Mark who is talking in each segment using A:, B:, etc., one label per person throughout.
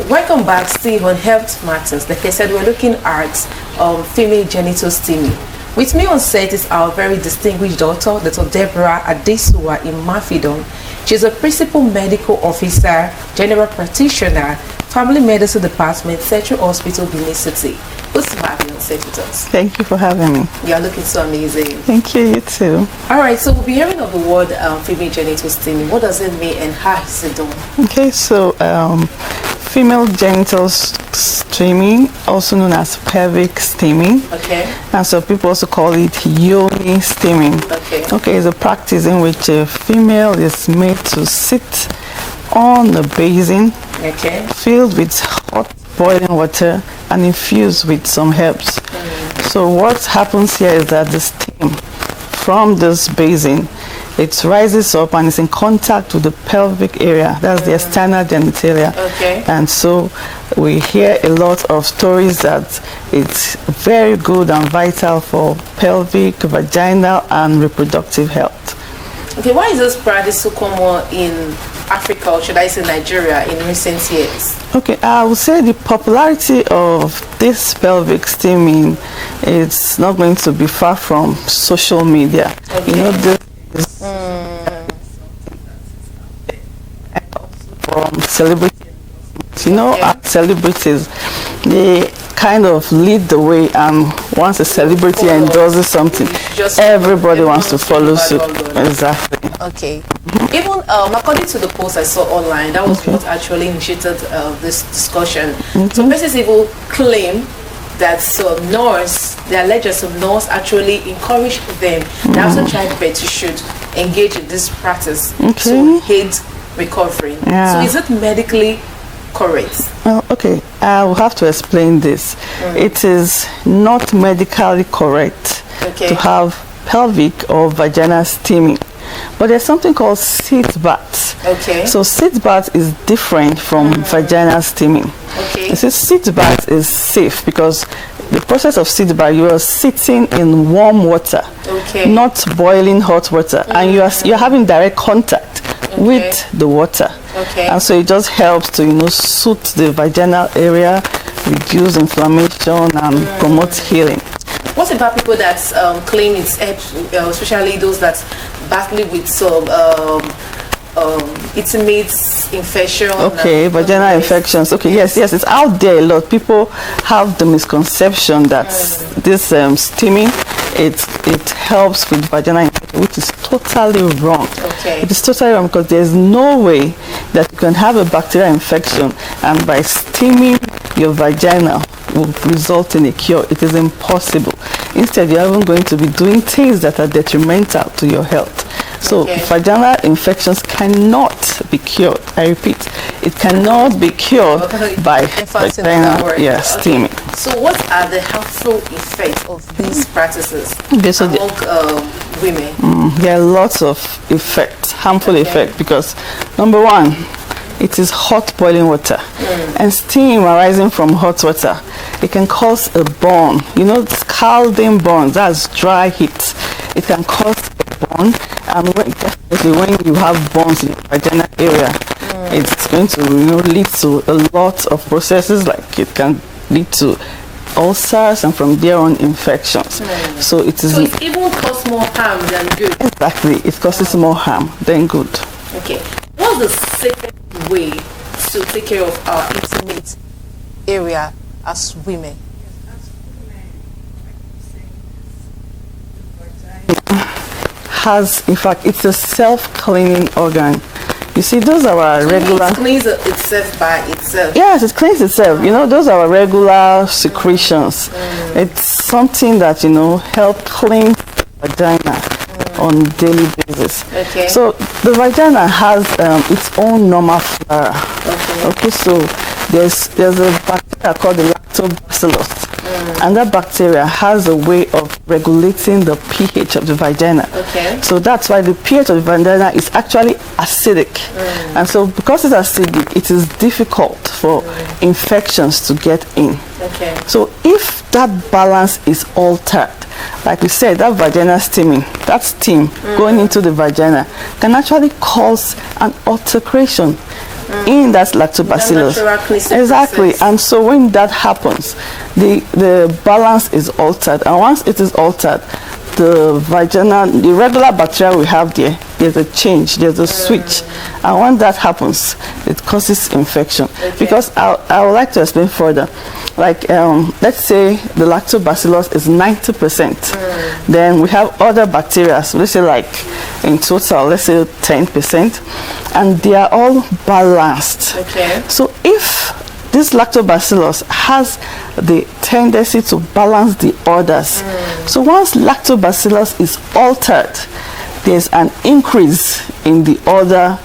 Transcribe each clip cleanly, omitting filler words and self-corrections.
A: Welcome back, still on Health Matters. Like I said, we're looking at female genital steaming. With me on set is our very distinguished daughter, Dr. Deborah Adesuwa in Mafidon. She's a principal medical officer, general practitioner, family medicine department, Central Hospital, Benin City. Good to have you on set with us.
B: Thank you for having me.
A: You're looking so amazing.
B: Thank you, you too.
A: All right, so we'll be hearing of the word female genital steaming. What does it mean and how is it done?
B: Okay, so female genital steaming, also known as pelvic steaming.
A: Okay.
B: And so people also call it yoni steaming.
A: Okay.
B: Okay, it's a practice in which a female is made to sit on a basin,
A: okay,
B: filled with hot boiling water and infused with some herbs. So what happens here is that the steam from this basin, it rises up and is in contact with the pelvic area. That's the external genitalia.
A: Okay.
B: And so we hear a lot of stories that it's very good and vital for pelvic, vaginal, and reproductive health.
A: Okay, why is this practice so common in Africa, or should I say Nigeria, in recent years?
B: Okay, I would say the popularity of this pelvic steaming is not going to be far from social media.
A: Okay.
B: You know, this is from celebrities. You know,
A: Okay.
B: as celebrities, they kind of lead the way, and once a celebrity endorses something, everybody wants to follow suit. Exactly.
A: Okay. Even according to the post I saw online, that was what actually initiated this discussion. So persons even claim that some nurse, the alleged some nurse actually encouraged them. They also childbirth should engage in this practice to aid recovery.
B: Yeah.
A: So is it medically correct?
B: Well, okay, I will have to explain this. It is not medically correct to have pelvic or vaginal steaming, but there's something called sit bath.
A: Okay.
B: So sit bath is different from vaginal steaming.
A: Okay.
B: You see, sit bath is safe because the process of sit bath, you are sitting in warm water, not boiling hot water, and you're having direct contact with the water. And so it just helps to soothe the vaginal area, reduce inflammation, and promote healing.
A: What about people that claim it's especially those that battle with some intimate infection?
B: Vaginal infections. Yes, it's out there a lot. People have the misconception that this steaming it helps with vaginal infection, which is totally wrong. It is totally wrong because there's no way that you can have a bacterial infection and by steaming your vagina will result in a cure. It is impossible. Instead, you're even going to be doing things that are detrimental to your health. So vaginal infections cannot be cured. I repeat, it cannot be cured by vaginal steaming.
A: So what are the harmful effects of these practices among women?
B: There are lots of effects, harmful effects, because number one, it is hot boiling water, and steam arising from hot water, it can cause a burn. Scalding burns, that's dry heat. It can cause a burn, and when you have burns in the vaginal area, it's going to lead to a lot of processes, like it can lead to ulcers and from there on infections. So it
A: even cause more harm than good.
B: Exactly, it causes more harm than good.
A: Okay, what's the safest way to take care of our intimate area as women?
B: In fact, it's a self-cleaning organ. You see, those are our regular...
A: It cleans itself by itself.
B: Yes, it cleans itself. Those are our regular secretions. It's something that, help clean the vagina on a daily basis. So the vagina has its own normal flora. So there's a bacteria called the lactobacillus. and that bacteria has a way of regulating the pH of the vagina.
A: Okay.
B: So that's why the pH of the vagina is actually acidic. And so because it's acidic, it is difficult for infections to get in.
A: Okay.
B: So if that balance is altered, like we said, that vaginal steaming, that steam going into the vagina can actually cause an alteration in that lactobacillus. Exactly.
A: Process.
B: And so when that happens, the balance is altered. And once it is altered, the regular bacteria we have there's a change, there's a switch. And when that happens, it causes infection.
A: Okay.
B: Because I would like to explain further. Like, let's say the lactobacillus is 90%. Then we have other bacteria, so let's say like in total, let's say 10%. And they are all balanced.
A: Okay.
B: So if this lactobacillus has the tendency to balance the others. So once lactobacillus is altered, there's an increase in the other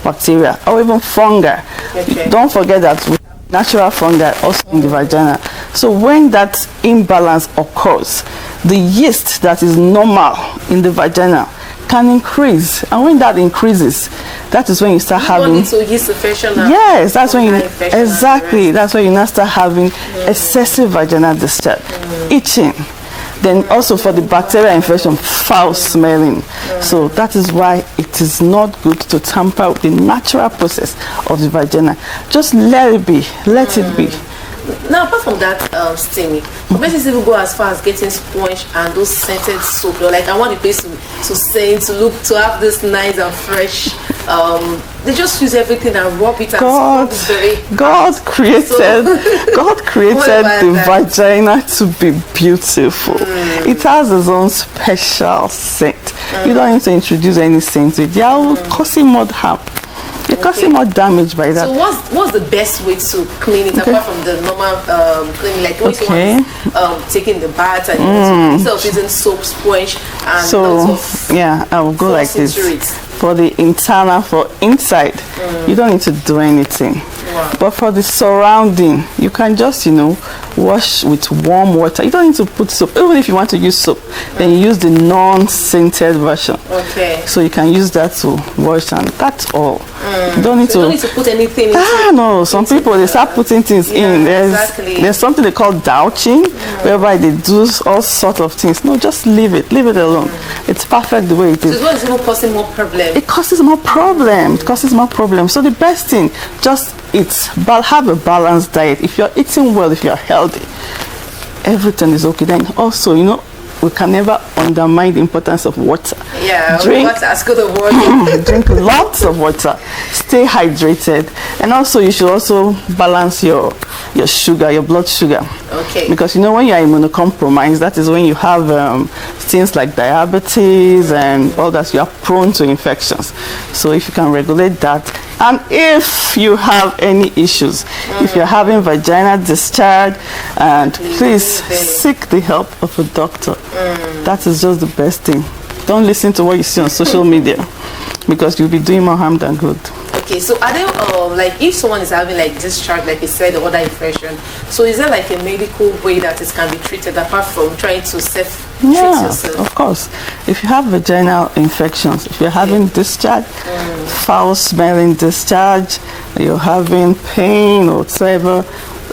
B: bacteria or even fungi.
A: Okay.
B: Don't forget that we have natural fungi also in the vagina. So when that imbalance occurs, the yeast that is normal in the vagina can increase, and when that increases, that is when you start having
A: yeast infection.
B: Yes, that's when you exactly. That's when you now start having excessive vaginal discharge, itching. Then also for the bacterial infection, foul smelling. So that is why it is not good to tamper with the natural process of the vagina. Just let it be. Let it be.
A: Now, apart from that steaming, places even go as far as getting sponge and those scented soap. Like, I want the place to scent, to have this nice and fresh. They just use everything and rub it.
B: God created the vagina to be beautiful. It has its own special scent. You don't need to introduce any scent to it. They are causing more harm. You're causing more damage by that.
A: So what's the best way to clean it apart from the normal cleaning? Like when someone's taking the bath and instead of using soap, sponge, and lots of
B: I will go like this. For the internal, for inside, you don't need to do anything.
A: Wow.
B: But for the surrounding, you can just, wash with warm water. You don't need to put soap. Even if you want to use soap, then you use the non-scented version.
A: Okay.
B: So you can use that to wash, and that's all. You don't need
A: to put anything in.
B: No. Some people, they start putting things in. There's something they call douching, whereby they do all sorts of things. No, just leave it. Leave it alone. It's perfect the way it is.
A: So what is even causing more problems?
B: It causes more problem. So the best thing, just eat, but have a balanced diet. If you're eating well, if you're healthy, everything is okay. Then also, we can never undermine the importance of water.
A: Yeah,
B: drink
A: water, as good as water.
B: Drink lots of water. Stay hydrated, and also you should also balance your sugar, your blood sugar.
A: Okay.
B: Because when you are immunocompromised, that is when you have things like diabetes and all that. You are prone to infections. So if you can regulate that, and if you have any issues, if you're having vaginal discharge, and please seek the help of a doctor. That is just the best thing. Don't listen to what you see on social media, because you'll be doing more harm than good.
A: Okay, so are there like if someone is having like discharge, like you said, or other infection, so is there like a medical way that it can be treated apart from trying to treat yourself?
B: Of course. If you have vaginal infections, if you're having discharge, foul smelling discharge, you're having pain or whatever,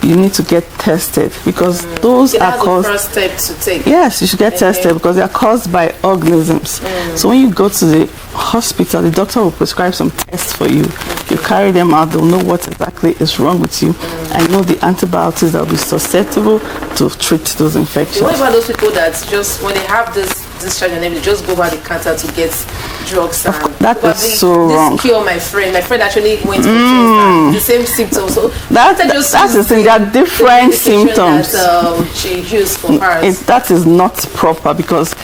B: you need to get tested, because those are caused.
A: The first step to take.
B: Yes, you should get tested, because they are caused by organisms. So when you go to the hospital, the doctor will prescribe some tests for you. You carry them out, they'll know what exactly is wrong with you, and know the antibiotics that will be susceptible to treat those infections.
A: What about those people that just when they have this discharge and everything, just go over the counter to get drugs? And
B: that is so wrong.
A: This cure, my friend actually went for the same symptoms. So that's the thing.
B: There are different symptoms.
A: That she used for hers.
B: That is not proper, because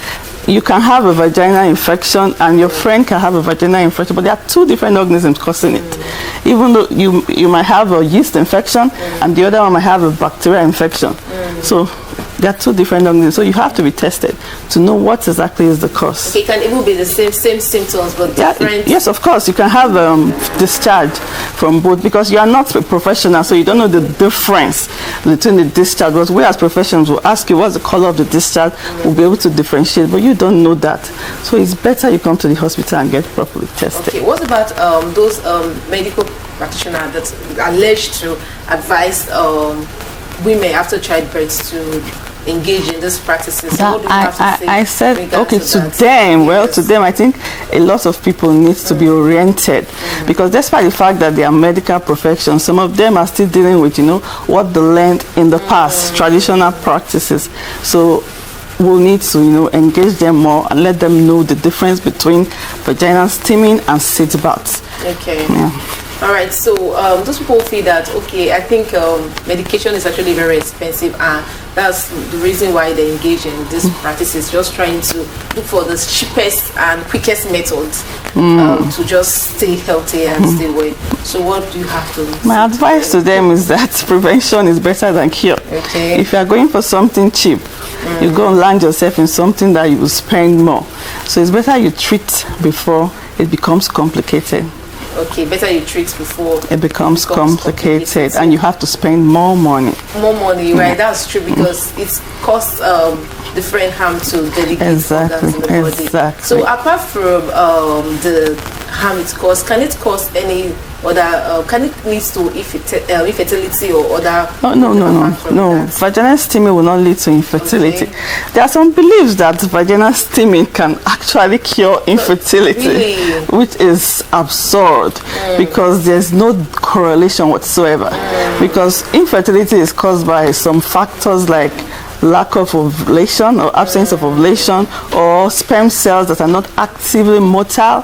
B: you can have a vaginal infection and your friend can have a vaginal infection, but there are two different organisms causing it. Even though you might have a yeast infection and the other one might have a bacterial infection. So They are two different organisms, so you have to be tested to know what exactly is the cause.
A: Okay, it can even be the same symptoms, but different.
B: Yes, of course, you can have discharge from both, because you are not a professional, so you don't know the difference between the discharge. But we as professionals will ask you what's the color of the discharge, we'll be able to differentiate, but you don't know that. So it's better you come to the hospital and get properly tested.
A: Okay, what about those medical practitioners that are alleged to advise women after childbirth to engage in these practices? What do you have to say?
B: I said, okay, to
A: that?
B: them, well,
A: Yes.
B: to them, I think a lot of people need to be oriented, because despite the fact that they are medical professions, some of them are still dealing with, what they learned in the past, traditional practices. So we'll need to, engage them more and let them know the difference between vaginal steaming and seed baths.
A: Okay.
B: Yeah.
A: All right, so those people feel that, okay, I think medication is actually very expensive, and that's the reason why they engage in this practices, just trying to look for the cheapest and quickest methods to just stay healthy and stay well. So what do you have to say?
B: My advice to them is that prevention is better than cure.
A: Okay.
B: If you are going for something cheap, you go and land yourself in something that you will spend more. So it's better you treat before it becomes complicated.
A: Okay, better you treat before
B: it becomes complicated, and you have to spend more money.
A: More money, right? That's true, because it costs different harm to delicate organs in the body.
B: Exactly.
A: So apart from the harm it causes, can it cause any other? Can it lead to infertility or other?
B: No. Vaginal steaming will not lead to infertility. Okay. There are some beliefs that vaginal steaming can actually cure infertility,
A: really?
B: Which is absurd, because there's no correlation whatsoever. Because infertility is caused by some factors like lack of ovulation or absence of ovulation, or sperm cells that are not actively motile.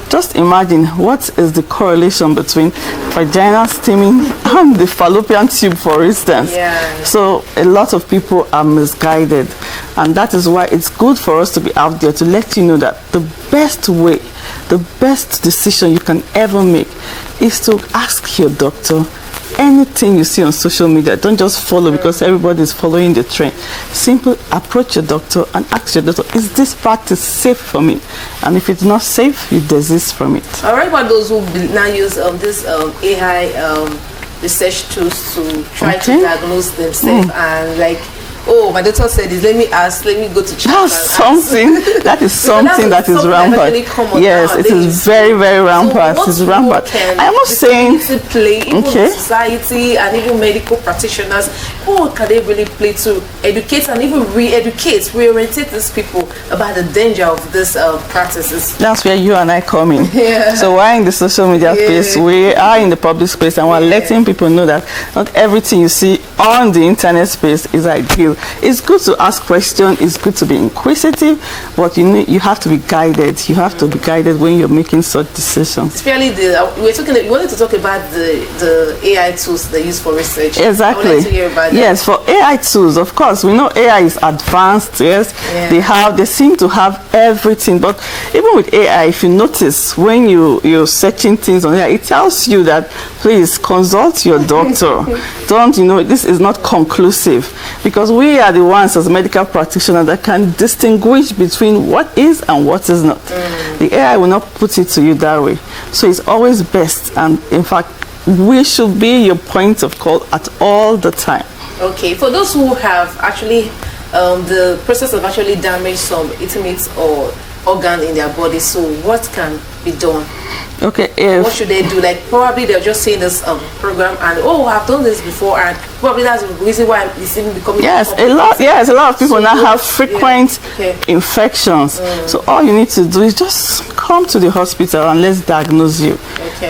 B: Just imagine, what is the correlation between vaginal steaming and the fallopian tube, for instance?
A: Yeah.
B: So a lot of people are misguided, and that is why it's good for us to be out there to let you know that the best way, the best decision you can ever make is to ask your doctor. Anything you see on social media, don't just follow because everybody is following the trend. Simply approach your doctor and ask your doctor, is this practice safe for me? And if it's not safe, you desist from it.
A: All right, about those who now use this AI research tools to try to diagnose themselves and oh, my doctor said this, let me go to check.
B: That is something that is rampant. Yes, it is very, very rampant.
A: So
B: it's rampant. I'm not saying
A: play, even society and even medical practitioners, what can they really play to educate and even reorientate these people about the danger of these practices?
B: That's where you and I come in.
A: Yeah.
B: So we're in the social media space, we are in the public space, and we're letting people know that not everything you see on the internet space is ideal. It's good to ask questions, it's good to be inquisitive, but you have to be guided. You have to be guided when you're making such decisions.
A: Especially we wanted to talk about the AI tools they use for research.
B: Exactly.
A: I wanted to hear about that.
B: Yes, for AI tools, of course, we know AI is advanced. Yes, they seem to have everything. But even with AI, if you notice when you're searching things on AI, it tells you that please consult your doctor. Don't this is not conclusive, because we are the ones as medical practitioners that can distinguish between what is and what is not. The AI will not put it to you that way. So it's always best, and in fact, we should be your point of call at all the time. Okay,
A: for those who have actually the process of actually damage some intimate or organ in their body, so what can be done?
B: Okay,
A: what should they do? Probably they're just seeing this program and I've done this before, and probably that's the reason why it's even becoming
B: a lot of people now have frequent infections. So all you need to do is just come to the hospital and let's diagnose you.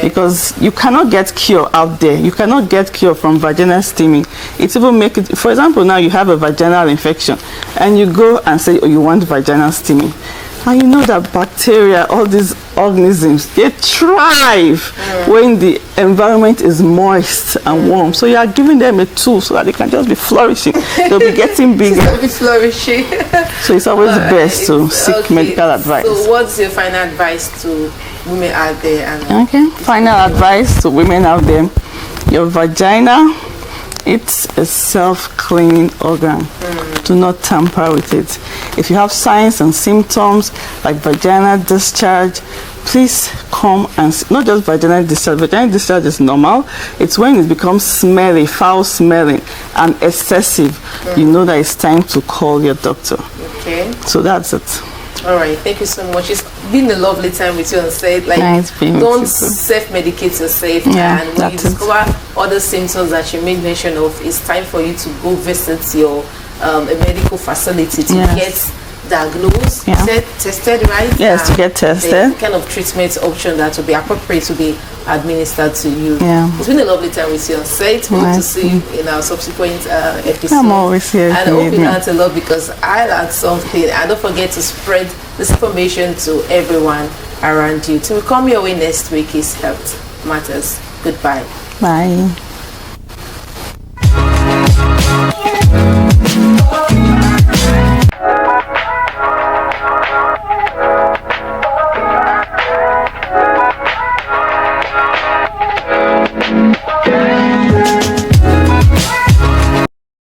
B: Because you cannot get cure out there. You cannot get cure from vaginal steaming. It even make it, for example, now you have a vaginal infection and you go and say, you want vaginal steaming. And you know that bacteria, all these organisms, they thrive when the environment is moist and warm. So you are giving them a tool so that they can just be flourishing. They'll be getting bigger.
A: They'll be flourishing.
B: So it's always best to seek medical advice.
A: So what's your final advice to women out there?
B: Final advice to women out there. Your vagina, it's a self-cleaning organ. do not tamper with it. If you have signs and symptoms like vaginal discharge, please come and see. Not just vaginal discharge. Vaginal discharge is normal. It's when it becomes smelly, foul smelling, and excessive. You know that it's time to call your doctor.
A: Okay.
B: So that's it.
A: All right, thank you so much. It's been a lovely time with you on set. Like,
B: nice being
A: don't
B: with you.
A: self-medicate yourself.
B: Yeah,
A: and when you discover other symptoms that you made mention of, it's time for you to go visit your a medical facility to get diagnosed, tested, right?
B: Yes, to get tested.
A: The kind of treatment option that will be appropriate to be administered to you.
B: Yeah.
A: It's been a lovely time with you on set. Hope to see you in our subsequent episodes.
B: I'm always here.
A: And I hope you learned a lot, because I learned something. And don't forget to spread this information to everyone around you. Till we come your way next week is Health Matters. Goodbye.
B: Bye.